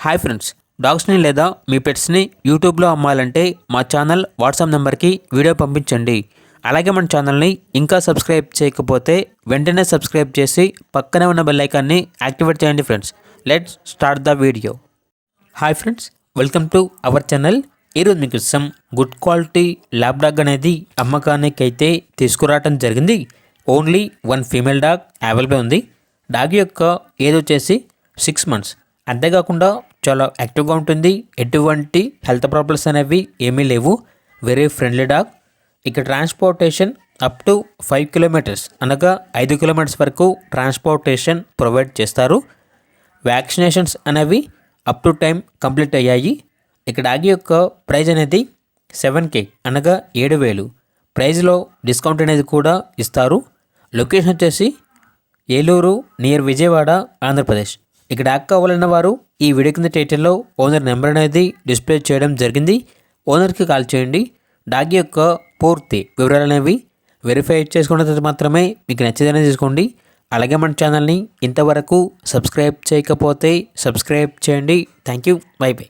Hi friends, డాగ్స్ని లేదా మీ పెట్స్ని యూట్యూబ్లో అమ్మాలంటే మా ఛానల్ వాట్సాప్ నెంబర్కి వీడియో పంపించండి. అలాగే మన ఛానల్ని ఇంకా సబ్స్క్రైబ్ చేయకపోతే వెంటనే సబ్స్క్రైబ్ చేసి పక్కనే ఉన్న బెల్ ఐకాన్ని యాక్టివేట్ చేయండి friends. Let's start the video. Hi friends, welcome to our channel. ఈరోజు మీకు some good quality lab dog అనేది అమ్మకానికి అయితే తీసుకురావడం జరిగింది. Only one female dog available ఉంది. డాగ్ యొక్క ఏజ్ వచ్చేసి 6 months. అంతేకాకుండా చాలా యాక్టివ్గా ఉంటుంది. ఎటువంటి హెల్త్ ప్రాబ్లమ్స్ అనేవి ఏమీ లేవు. Very friendly dog. ఇక ట్రాన్స్పోర్టేషన్ అప్ టు 5 kilometers అనగా 5 kilometers వరకు ట్రాన్స్పోర్టేషన్ ప్రొవైడ్ చేస్తారు. వ్యాక్సినేషన్స్ అనేవి అప్ టు టైం కంప్లీట్ అయ్యాయి. ఇక డాగ్ యొక్క ప్రైజ్ అనేది 7K అనగా 7,000. ప్రైజ్లో డిస్కౌంట్ అనేది కూడా ఇస్తారు. లొకేషన్ వచ్చేసి ఏలూరు నియర్ విజయవాడ, ఆంధ్రప్రదేశ్. ఇక డాగ్ కావాలన్న వారు ఈ వీడియో కింద టైటిల్లో ఓనర్ నెంబర్ అనేది డిస్ప్లే చేయడం జరిగింది. ఓనర్కి కాల్ చేయండి. డాగ్ యొక్క పూర్తి వివరాలు అనేవి వెరిఫై చేసుకున్న తర్వాత మాత్రమే మీకు నచ్చేదనే తీసుకోండి. అలాగే మన ఛానల్ని ఇంతవరకు సబ్స్క్రైబ్ చేయకపోతే సబ్స్క్రైబ్ చేయండి. Thank you. By by.